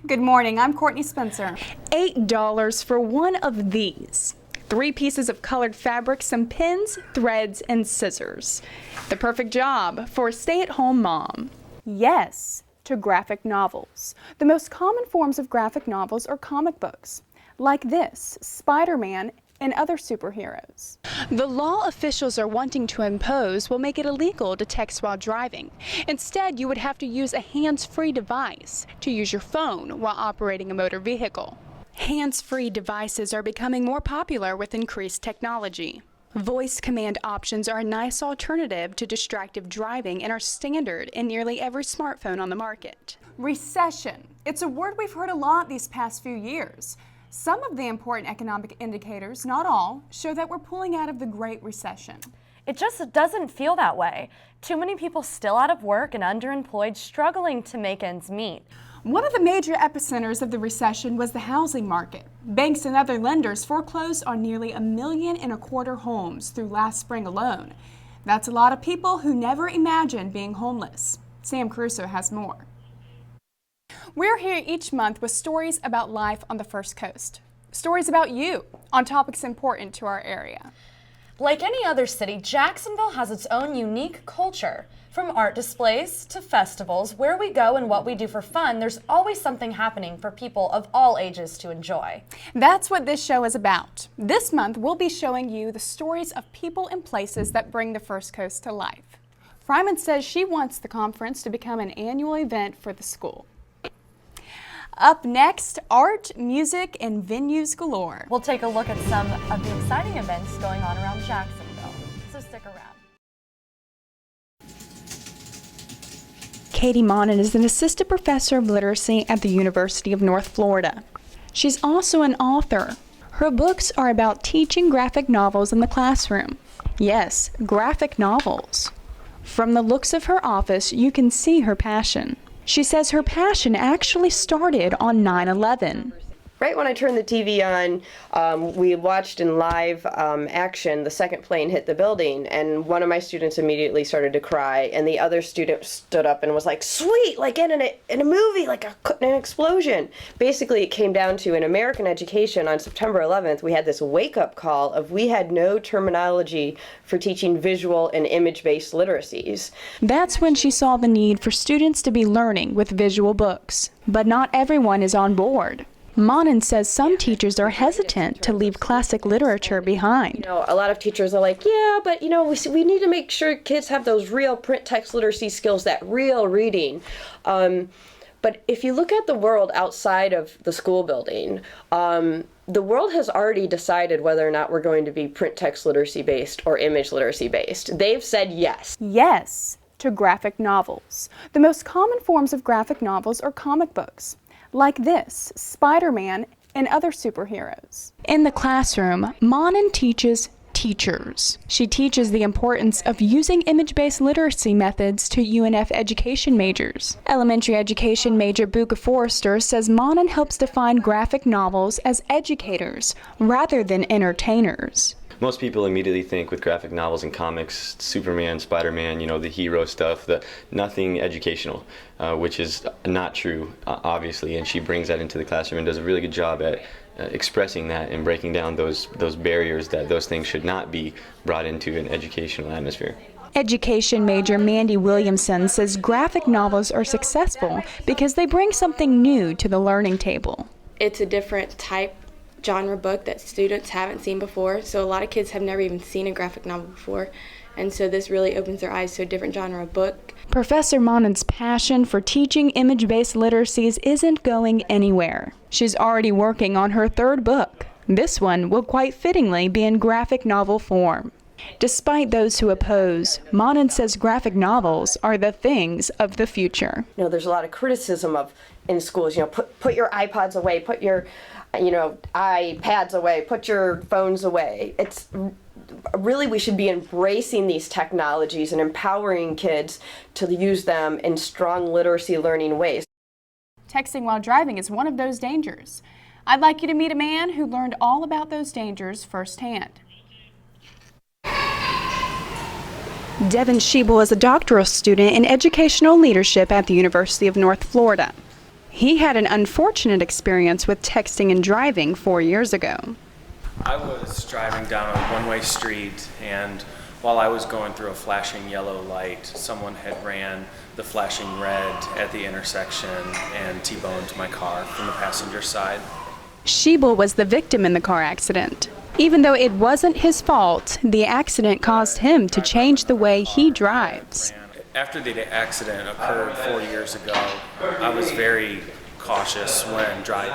Good morning, I'm Courtney Spencer. $8 for one of these. 3 pieces of colored fabric, some pins, threads, and scissors. The perfect job for a stay-at-home mom. Yes, to graphic novels. The most common forms of graphic novels are comic books, like this, Spider-Man and other superheroes. The law officials are wanting to impose will make it illegal to text while driving. Instead, you would have to use a hands-free device to use your phone while operating a motor vehicle. Hands-free devices are becoming more popular with increased technology. Voice command options are a nice alternative to distracted driving and are standard in nearly every smartphone on the market. Recession. It's a word we've heard a lot these past few years. Some of the important economic indicators, not all, show that we're pulling out of the Great Recession. It just doesn't feel that way. Too many people still out of work and underemployed, struggling to make ends meet. One of the major epicenters of the recession was the housing market. Banks and other lenders foreclosed on nearly 1.25 million homes through last spring alone. That's a lot of people who never imagined being homeless. Sam Caruso has more. We're here each month with stories about life on the First Coast. Stories about you on topics important to our area. Like any other city, Jacksonville has its own unique culture. From art displays to festivals, where we go and what we do for fun, there's always something happening for people of all ages to enjoy. That's what this show is about. This month, we'll be showing you the stories of people and places that bring the First Coast to life. Fryman says she wants the conference to become an annual event for the school. Up next, art, music, and venues galore. We'll take a look at some of the exciting events going on around Jacksonville, so stick around. Katie Monin is an assistant professor of literacy at the University of North Florida. She's also an author. Her books are about teaching graphic novels in the classroom. Yes, graphic novels. From the looks of her office, you can see her passion. She says her passion actually started on 9/11. Right when I turned the TV on, we watched in live action the second plane hit the building, and one of my students immediately started to cry, and the other student stood up and was like, "Sweet, like in a movie, like an explosion." Basically, it came down to in American education on September 11th, we had this wake-up call of we had no terminology for teaching visual and image-based literacies. That's when she saw the need for students to be learning with visual books. But not everyone is on board. Monin says some teachers are hesitant to leave classic literature behind. A lot of teachers are like, yeah, but we need to make sure kids have those real print text literacy skills, that real reading. But if you look at the world outside of the school building, the world has already decided whether or not we're going to be print text literacy based or image literacy based. They've said yes. Yes, to graphic novels. The most common forms of graphic novels are comic books, like this, Spider-Man and other superheroes. In the classroom, Monin teaches teachers. She teaches the importance of using image-based literacy methods to UNF education majors. Elementary education major Buka Forrester says Monin helps define graphic novels as educators rather than entertainers. Most people immediately think with graphic novels and comics, Superman, Spider-Man, the hero stuff, nothing educational, which is not true, obviously, and she brings that into the classroom and does a really good job at expressing that and breaking down those barriers that those things should not be brought into an educational atmosphere. Education major Mandy Williamson says graphic novels are successful because they bring something new to the learning table. It's a different type genre book that students haven't seen before, so a lot of kids have never even seen a graphic novel before, and so this really opens their eyes to a different genre of book. Professor Monin's passion for teaching image-based literacies isn't going anywhere. She's already working on her 3rd book. This one will quite fittingly be in graphic novel form. Despite those who oppose, Monin says graphic novels are the things of the future. There's a lot of criticism in schools, put your iPods away, put your iPads away, put your phones away. It's really, we should be embracing these technologies and empowering kids to use them in strong literacy learning ways. Texting while driving is one of those dangers. I'd like you to meet a man who learned all about those dangers firsthand. Devin Schiebel is a doctoral student in educational leadership at the University of North Florida. He had an unfortunate experience with texting and driving 4 years ago. I was driving down a one-way street, and while I was going through a flashing yellow light, someone had ran the flashing red at the intersection and T-boned my car from the passenger side. Schiebel was the victim in the car accident. Even though it wasn't his fault, the accident caused him to change the way he drives. After the accident occurred 4 years ago, I was very cautious when driving,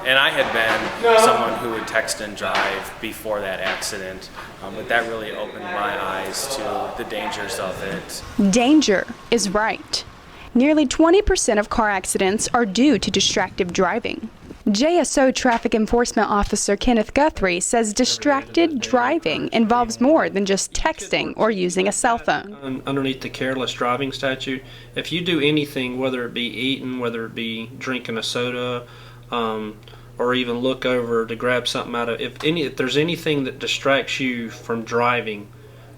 and I had been someone who would text and drive before that accident, but that really opened my eyes to the dangers of it. Danger is right. Nearly 20% of car accidents are due to distracted driving. JSO Traffic Enforcement Officer Kenneth Guthrie says distracted driving involves more than just texting or using a cell phone. Underneath the careless driving statute, if you do anything, whether it be eating, whether it be drinking a soda, or even look over to grab something out of, if there's anything that distracts you from driving,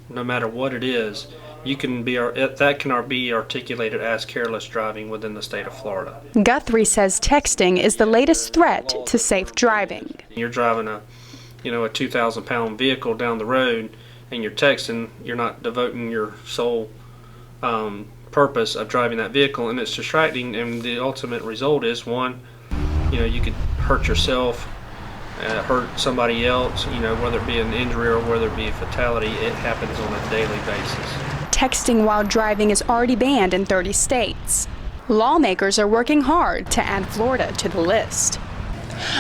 no matter what it is, that can be articulated as careless driving within the state of Florida. Guthrie says texting is the latest threat to safe driving. You're driving a 2,000-pound vehicle down the road, and you're texting. You're not devoting your sole purpose of driving that vehicle, and it's distracting. And the ultimate result is, one, you could hurt yourself, hurt somebody else. Whether it be an injury or whether it be a fatality, it happens on a daily basis. Texting while driving is already banned in 30 states. Lawmakers are working hard to add Florida to the list.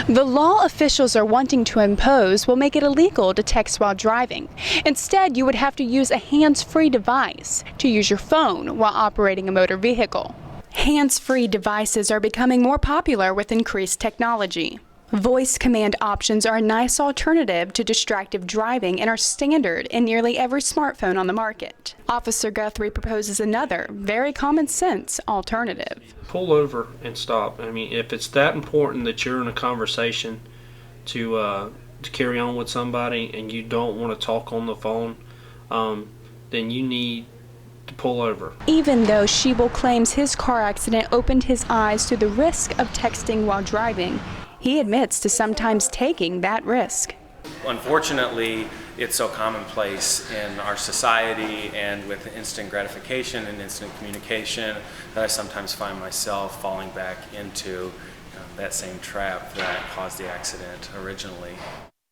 The law officials are wanting to impose will make it illegal to text while driving. Instead, you would have to use a hands-free device to use your phone while operating a motor vehicle. Hands-free devices are becoming more popular with increased technology. Voice command options are a nice alternative to distracted driving and are standard in nearly every smartphone on the market. Officer Guthrie proposes another, very common sense alternative. Pull over and stop. If it's that important that you're in a conversation to carry on with somebody and you don't want to talk on the phone, then you need to pull over. Even though Schiebel claims his car accident opened his eyes to the risk of texting while driving, he admits to sometimes taking that risk. Unfortunately, it's so commonplace in our society and with instant gratification and instant communication that I sometimes find myself falling back into that same trap that caused the accident originally.